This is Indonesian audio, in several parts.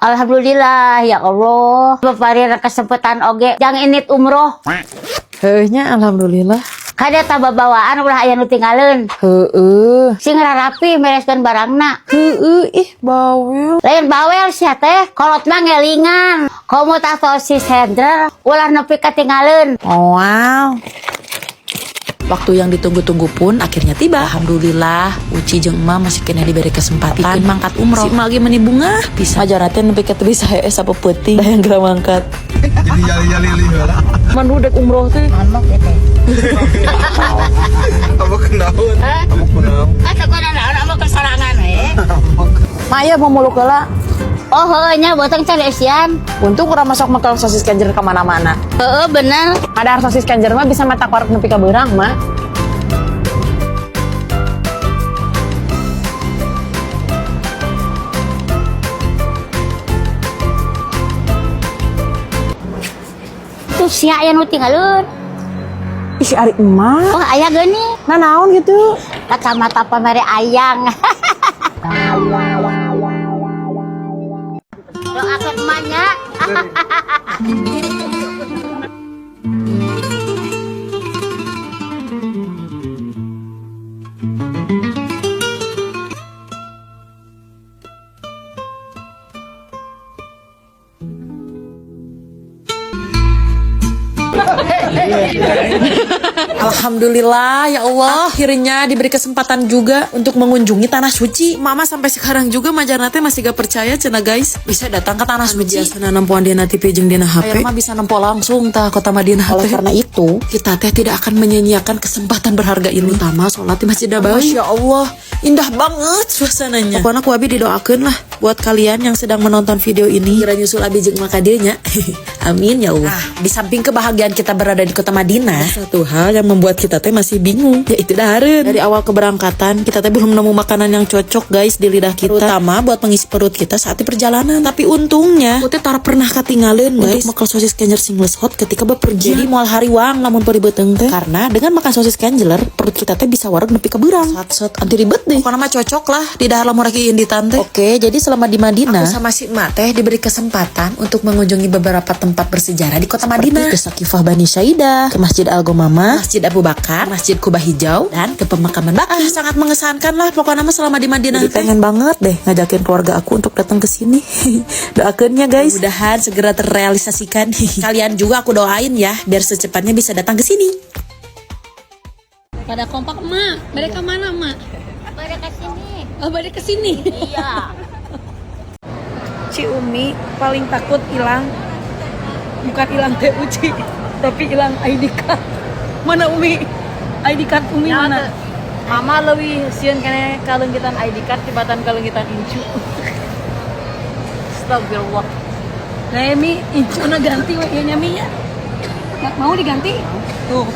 Alhamdulillah ya Allah. Beparira kesempatan oge jang init umroh. Heuhnya alhamdulillah. Kada taba bawaan ulah aya nu tinggalin. Heueuh. Sing rapi mereskeun barangna. Heueuh ih bawel. Lain bawel sia teh, kolot mah ngelingan. Komo tah sosis sender ulah nepi katinggalin. Oh, wow. Waktu yang ditunggu-tunggu pun akhirnya tiba. Alhamdulillah, Uci jeung Emak masih kena diberi kesempatan bikin mangkat umroh. Si Emak lagi meni bunga bisa. Majoratin nepi ka teu bisa sapu peuting. Da yang geura mangkat. Jadi jali-jali heula. Man udah umroh teh. Manok ya teh. Kamu kenaun. Kamu kenaun. Asa kana anak kesarangan Maya mau muluk heula. Oh heunya boteng cari esian. Untung kurang masuk makal sosis kenjer kemana-mana. Heeh bener. Ada sosis kenjer mah bisa mata korek nepi ka beurang mah. Tuh sia aya nu tinggalin. Ih ari emak. Oh aya geuni. Nah naon gitu. Kacamata pamere ayang. Doakeun emaknya. Alhamdulillah ya Allah, akhirnya diberi kesempatan juga untuk mengunjungi tanah suci. Mama sampai sekarang juga Majarna teh masih gak percaya cenah guys bisa datang ke tanah suci. Biasana nempoan dina TV jeung dina HP. Mah bisa nempo langsung tah kota Madinah. Oleh karena itu, kita teh tidak akan menyia-nyiakan kesempatan berharga ini. Terutama sholat di Masjid Nabawi. Masya Allah, indah banget suasananya. Pokoknya ku abi didoakeun lah buat kalian yang sedang menonton video ini. Kira nyusul abi jeung makadinya. Amin ya Allah. Di samping kebahagiaan kita berada di kota Madinah, satu hal yang membuat kita teh masih bingung, yaitu dahareun. Dari awal keberangkatan, kita teh belum nemu makanan yang cocok guys di lidah kita, terutama buat mengisi perut kita saat di perjalanan. Tapi untungnya, aku teh tara pernah katinggalin guys untuk makan sosis kenjer singles hot ketika bepergian. Jadi moal hariwang lamun peribeuteng teh, karena dengan makan sosis kenjer, perut kita teh bisa wareg nepi ka beurang. Sat anti ribet deh. Pokoknya mah cocok lah di dahar lamun raki indi tante. Oke, jadi selama di Madinah, aku sama si emak teh diberi kesempatan untuk mengunjungi beberapa tempat bersejarah di kota Madinah. Ke Sakifah Bani Syaidah, ke Masjid Al-Ghamamah, Masjid Abu Bakar, Masjid Kubah Hijau, dan ke pemakaman Baqi. Sangat mengesankan lah pokoknya mah selama di Madinah. Jadi pengen banget deh ngajakin keluarga aku untuk datang ke sini. Doakeunnya guys. Mudah-mudahan segera terrealisasikan. Kalian juga aku doain ya biar secepatnya bisa datang ke sini. Pada kompak emak, mereka mana emak? Pada kesini. Oh pada kesini. Iya. Ci Umi paling takut hilang, bukan hilang teh Uci, tapi hilang ID card. Mana Umi? ID card Umi Ya, mana? Mama lebih sieun kene kalunggitan ID card tibatan kalunggitan incu. Astagfirullah. Nah Emi, incuna ganti wah ya Mi ya. Mau diganti? Tuh.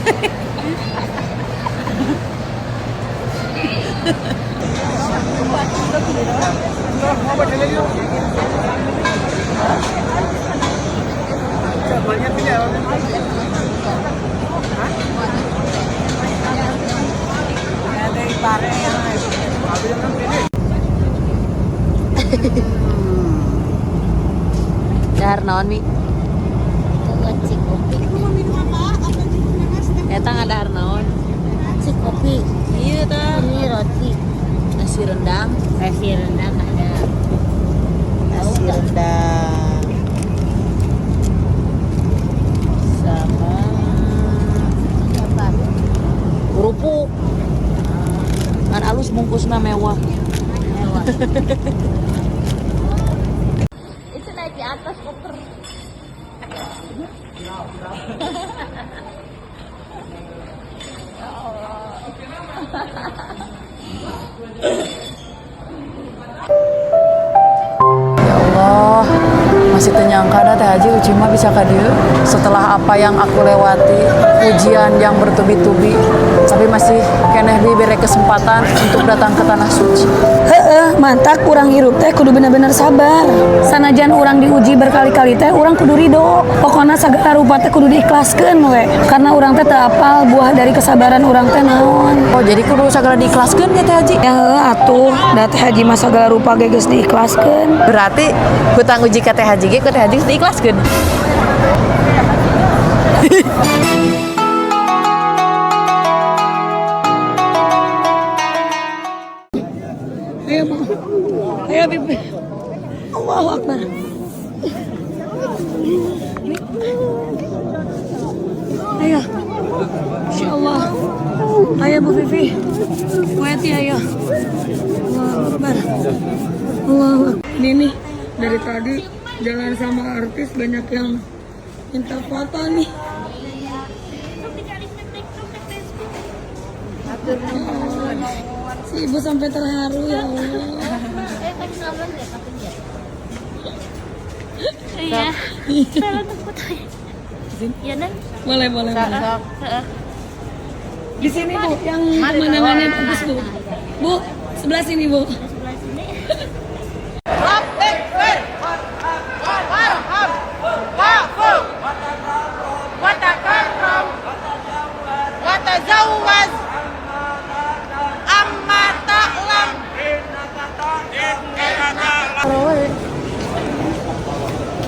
Dahar naon mi? Ci kopi. Eta ngadahar naon? Ci kopi. Iya tah. Ini roti. Nasi rendang. Nasi rendang ada. Nasi rendang. Sama Apa? kerupuk. Kan alus bungkusna mewah. Mewah. Itu naik di atas koper. Ya Allah, Masih tenyangka dah Teh Haji Uci mah bisa ka dieu setelah apa yang aku lewati, ujian yang bertubi-tubi, tapi masih keneh diberi kesempatan untuk datang ke tanah suci. Mantak urang hirup teh kudu bener-bener sabar. Sanajan urang diuji berkali-kali teh urang kudu ridho. Pokona sagala rupa teh kudu diikhlaskeun we. Karena urang teh teu apal buah dari kesabaran urang teh naon. Oh jadi kudu sagala diikhlaskeun ya Teh Haji? Ya atuh, da Teh Haji mah sagala rupa ge geus diikhlaskeun. Berarti hutang uji ke Teh Haji ge ku Teh Haji geus diikhlaskeun. Ayo, Bang. Ayo, Bibi. Allahu Akbar. Ayo. Insyaallah. Ayo, Bu Vivi. Wati ayo. Allahu Akbar. Allahu Akbar. Ini nih, dari tadi jalan sama artis banyak yang minta foto nih. Si ibu sampai terharu ya Allah. Iya. Iya dan Boleh. Di sini Bu, yang mana-mana bagus Bu. Bu, sebelah sini Bu.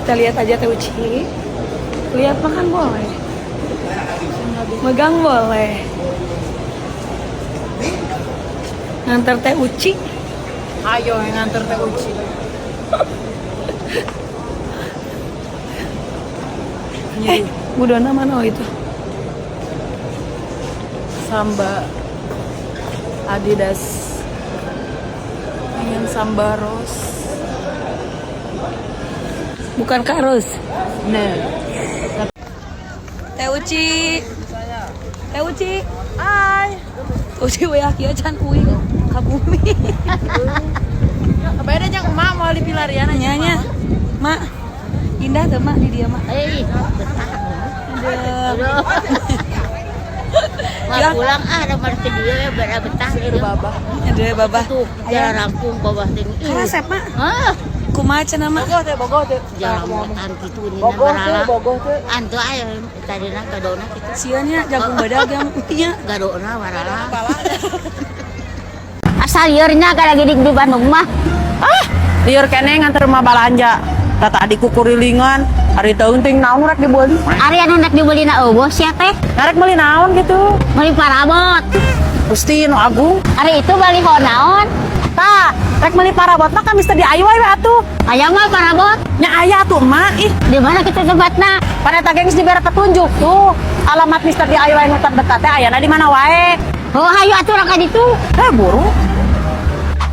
Kita lihat aja Teh Uci. Lihat makan boleh. Megang boleh. Nganter Teh Uci. Ayo yang nganter Teh Uci. Bu Dona mana itu? Samba Adidas yang Samba Ros. Bukan Karus. Nah, Teh Uci. Teh Uci. Hai. Uci we kieu can uing ka bumi. apa ada yang emak mau dipilarian aja. Nyanya. Mak. Indah tuh Mak di dia Mak. Mau pulang nomor ke dia ya betah gitu. Babah. Ada babah. Tuh, jalan rampung bawah tinggi. Resep Mak. Ah, Kumaha cenah Mak? Bogoh teh. jalan motan gitu ini Bogoh teh. Antu aya tadina gadona gitu. Sieunya jagung badag yang nya. Gadona warala. Asal liurnya kada gidik di Bandung mah. Liur kene nganter rumah balanja. Tata adik kurilingan, hari tahun ting naon rek dibeli. Ari anu nek dibeli na eueuh sia teh. Ngarek beli naon gitu. Meuli parabot. Gusti nu agung. Ari itu baliho naon? Tah, rek meuli parabot mah kan bisa diayuai we atuh. Aya mah parabot. Nya aya tuh emak ih. Di mana kita tempatna? Pada tagengs dibere petunjuk tuh. Alamat Mister DIY nu terdekat teh ayana di mana wae. Oh hayu atuh raka ditu. Buru.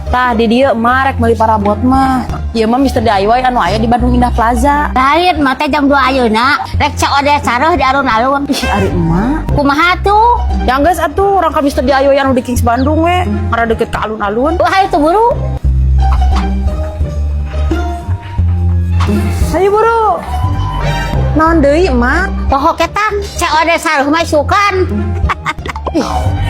Tah di dieu emak rek meuli parabot mah. Ieu mah Mister DIY anu aya di Bandung Indah Plaza. Lain mah teh jam 2 ayeuna rek COD sareuh di alun-alun. Ih, ari emak. Kumaha tuh? Yang geus atuh orang ka Mister DIY anu di Kings Bandung we. Karena deket ke alun-alun. Oh hayu tuh buru. Ayo buru. Naon deui emak? Poho kita COD sareuh mah sukan.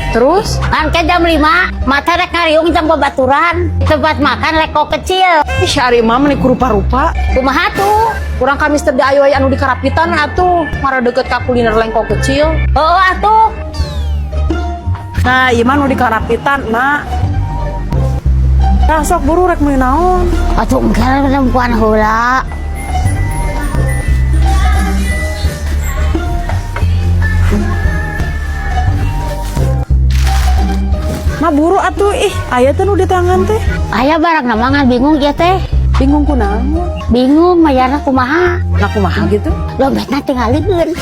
Terus? Kan ke jam 5 mata rek ngariung jam babaturan. Tempat makan leko kecil. Ih, ari emak meuni rupa-rupa. Kumaha tuh? Kurang ka Mister DIY anu di Karapitan atuh. Mara deket ka kuliner lengko kecil. Oh atuh. Nah, ieu mah nu di Karapitan, Mak. Tah sok buru rek meuli naon? Atuh engke perempuan heula. Mah buru atuh ih, aya teh nu di tangan teh. Aya barang nama bingung ya teh. Bingung kunaon? Bingung mayarna kumaha. Nah kumaha gitu? Dompetna tinggalikeun.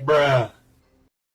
Bruh.